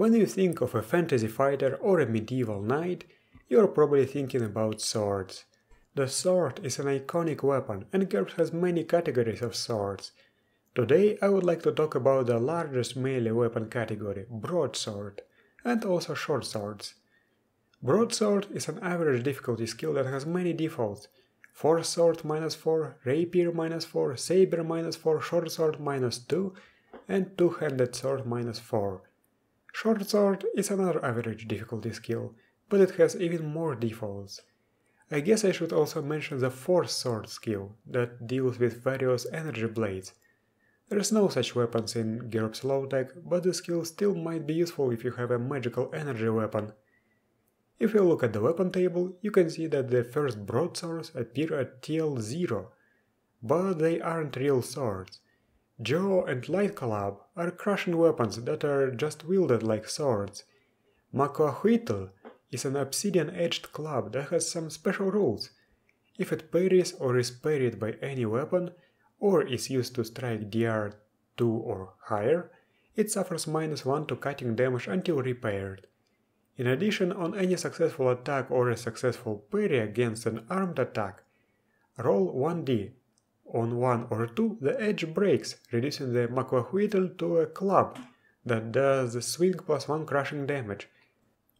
When you think of a fantasy fighter or a medieval knight, you are probably thinking about swords. The sword is an iconic weapon, and GURPS has many categories of swords. Today I would like to talk about the largest melee weapon category, broadsword, and also short swords. Broadsword is an average difficulty skill that has many defaults: force sword -4, rapier -4, saber -4, short sword -2, and two-handed sword -4. Short sword is another average difficulty skill, but it has even more defaults. I guess I should also mention the force sword skill, that deals with various energy blades. There's no such weapons in GURPS low-tech, but the skill still might be useful if you have a magical energy weapon. If you look at the weapon table, you can see that the first broadswords appear at TL 0, but they aren't real swords. Jaw and light club are crushing weapons that are just wielded like swords. Makoahuitl is an obsidian-edged club that has some special rules. If it parries or is parried by any weapon, or is used to strike DR 2 or higher, it suffers -1 to cutting damage until repaired. In addition, on any successful attack or a successful parry against an armed attack, roll 1d. On 1 or 2, the edge breaks, reducing the Makoahuitl to a club that does the swing +1 crushing damage.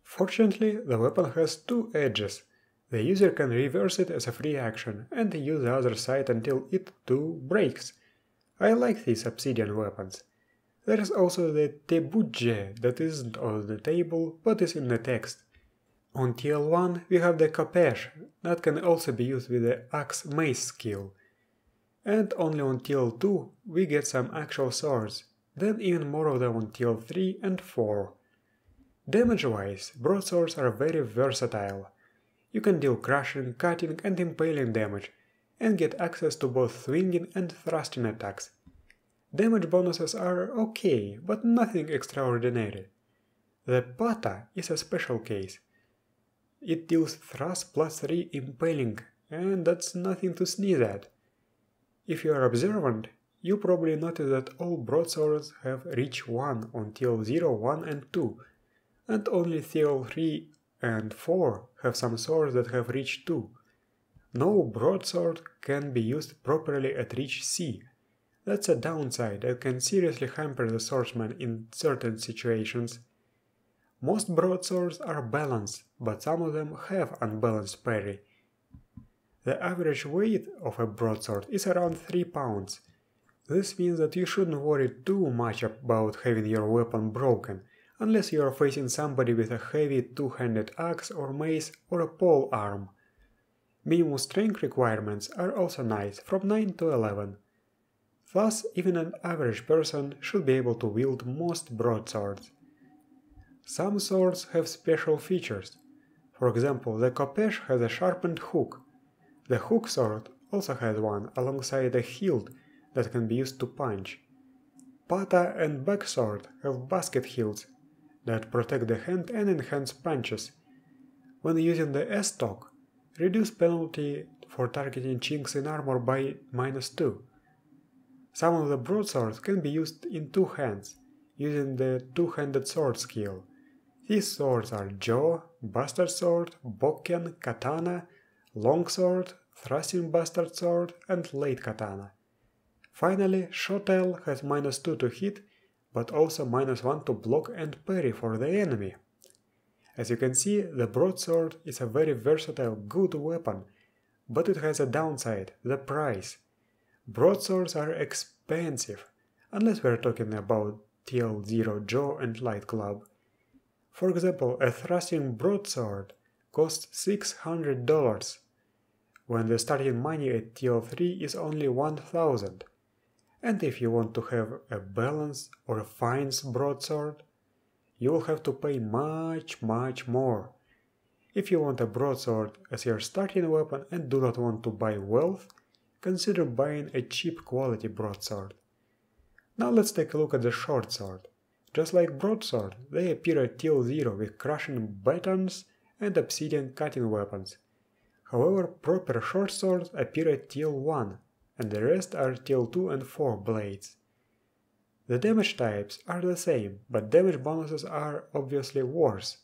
Fortunately, the weapon has two edges. The user can reverse it as a free action and use the other side until it too breaks. I like these obsidian weapons. There is also the Tebudje that isn't on the table but is in the text. On TL1 we have the Kopesh that can also be used with the Axe Mace skill. And only on TL2 we get some actual swords, then even more of them on TL3 and 4. Damage-wise, broadswords are very versatile. You can deal crushing, cutting and impaling damage, and get access to both swinging and thrusting attacks. Damage bonuses are okay, but nothing extraordinary. The Pata is a special case. It deals thrust +3 impaling, and that's nothing to sneeze at. If you are observant, you probably notice that all broadswords have reach 1 on TL 0, 1 and 2, and only TL 3 and 4 have some swords that have reach 2. No broadsword can be used properly at reach C. That's a downside that can seriously hamper the swordsman in certain situations. Most broadswords are balanced, but some of them have unbalanced parry. The average weight of a broadsword is around 3 pounds. This means that you shouldn't worry too much about having your weapon broken, unless you are facing somebody with a heavy two-handed axe or mace or a pole arm. Minimum strength requirements are also nice, from 9 to 11. Thus, even an average person should be able to wield most broadswords. Some swords have special features. For example, the Kopesh has a sharpened hook. The hook sword also has one alongside a hilt that can be used to punch. Pata and backsword have basket hilts that protect the hand and enhance punches. When using the S-stock, reduce penalty for targeting chinks in armor by -2. Some of the broadswords can be used in two hands, using the two-handed sword skill. These swords are Jaw, Bastard Sword, Bokken, Katana, Longsword, Thrusting Bastard Sword, and Late Katana. Finally, Shotel has -2 to hit, but also -1 to block and parry for the enemy. As you can see, the broadsword is a very versatile, good weapon, but it has a downside, the price. Broadswords are expensive, unless we're talking about TL0 Jaw and Light Club. For example, a thrusting broadsword costs $600, when the starting money at TL3 is only 1000. And if you want to have a balanced or a fine broadsword, you will have to pay much more. If you want a broadsword as your starting weapon and do not want to buy wealth, consider buying a cheap quality broadsword. Now let's take a look at the short sword. Just like broadsword, they appear at TL 0 with crushing batons and obsidian cutting weapons. However, proper short swords appear at TL 1, and the rest are TL 2 and 4 blades. The damage types are the same, but damage bonuses are obviously worse.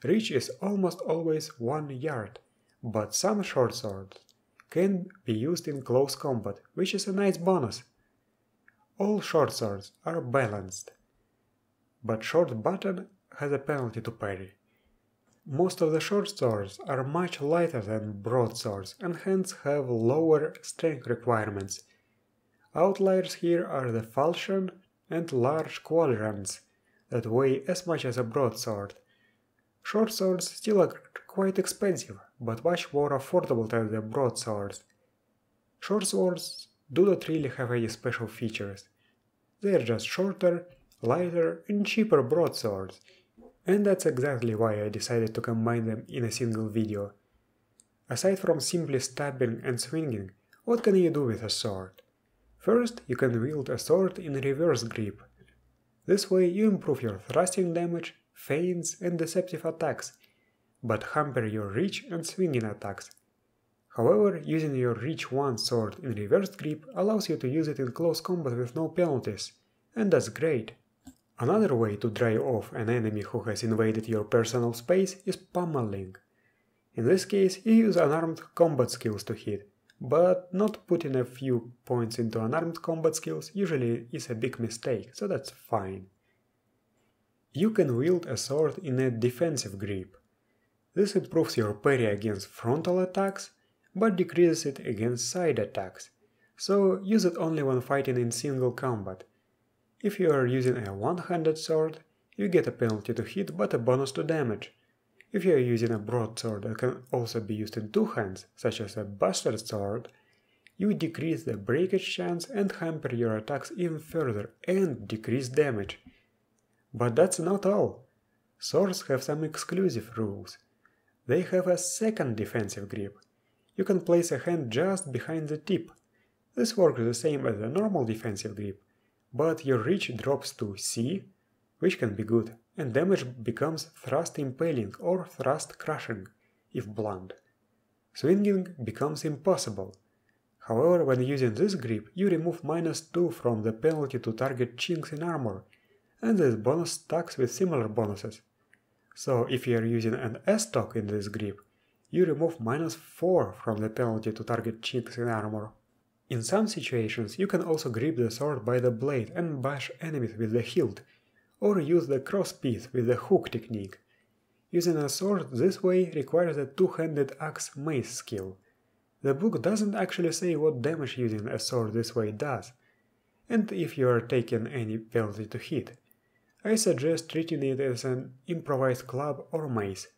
Reach is almost always 1 yard, but some short swords can be used in close combat, which is a nice bonus. All short swords are balanced, but short button has a penalty to parry. Most of the short swords are much lighter than broadswords and hence have lower strength requirements. Outliers here are the falchion and large quadrants that weigh as much as a broadsword. Short swords still are quite expensive, but much more affordable than the broadswords. Short swords do not really have any special features. They are just shorter, lighter and cheaper broadswords, and that's exactly why I decided to combine them in a single video. Aside from simply stabbing and swinging, what can you do with a sword? First, you can wield a sword in reverse grip. This way you improve your thrusting damage, feints and deceptive attacks, but hamper your reach and swinging attacks. However, using your reach 1 sword in reverse grip allows you to use it in close combat with no penalties, and that's great. Another way to drive off an enemy who has invaded your personal space is pummeling. In this case, you use unarmed combat skills to hit, but not putting a few points into unarmed combat skills usually is a big mistake, so that's fine. You can wield a sword in a defensive grip. This improves your parry against frontal attacks, but decreases it against side attacks, so use it only when fighting in single combat. If you are using a one-handed sword, you get a penalty to hit but a bonus to damage. If you are using a broadsword that can also be used in two hands, such as a bastard sword, you decrease the breakage chance and hamper your attacks even further and decrease damage. But that's not all. Swords have some exclusive rules. They have a second defensive grip. You can place a hand just behind the tip. This works the same as a normal defensive grip, but your reach drops to C, which can be good, and damage becomes thrust impaling or thrust crushing, if blunt. Swinging becomes impossible. However, when using this grip, you remove -2 from the penalty to target chinks in armor, and this bonus stacks with similar bonuses. So if you are using an S-stock in this grip, you remove -4 from the penalty to target chinks in armor. In some situations, you can also grip the sword by the blade and bash enemies with the hilt, or use the cross-piece with the hook technique. Using a sword this way requires a two-handed axe mace skill. The book doesn't actually say what damage using a sword this way does, and if you are taking any penalty to hit. I suggest treating it as an improvised club or mace.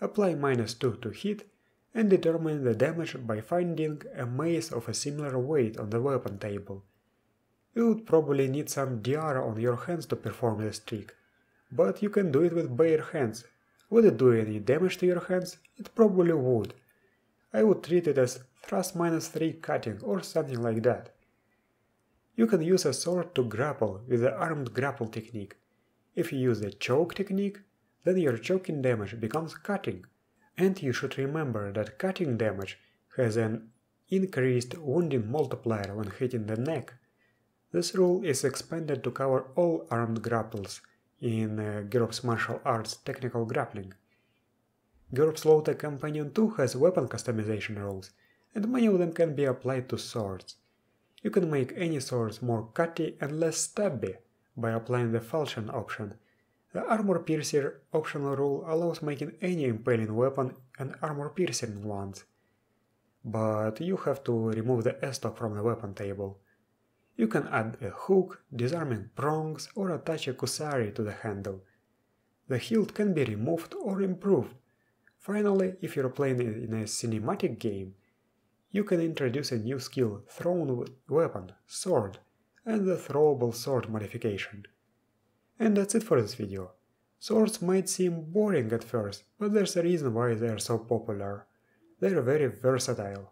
Apply -2 to hit, and determine the damage by finding a mace of a similar weight on the weapon table. You would probably need some DR on your hands to perform this trick, but you can do it with bare hands. Would it do any damage to your hands? It probably would. I would treat it as thrust -3 cutting or something like that. You can use a sword to grapple with the armed grapple technique. If you use the choke technique, then your choking damage becomes cutting. And you should remember that cutting damage has an increased wounding multiplier when hitting the neck. This rule is expanded to cover all armed grapples in GURPS Martial Arts Technical Grappling. GURPS Low-Tech Companion 2 has weapon customization rules, and many of them can be applied to swords. You can make any swords more cutty and less stabby by applying the falchion option. The armor piercer optional rule allows making any impaling weapon an armor piercing ones, but you have to remove the S-stock from the weapon table. You can add a hook, disarming prongs, or attach a kusari to the handle. The hilt can be removed or improved. Finally, if you're playing in a cinematic game, you can introduce a new skill, thrown weapon, sword, and the throwable sword modification. And that's it for this video. Swords might seem boring at first, but there's a reason why they are so popular. They are very versatile.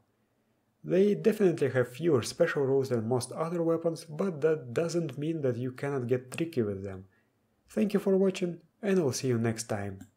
They definitely have fewer special rules than most other weapons, but that doesn't mean that you cannot get tricky with them. Thank you for watching, and I'll see you next time.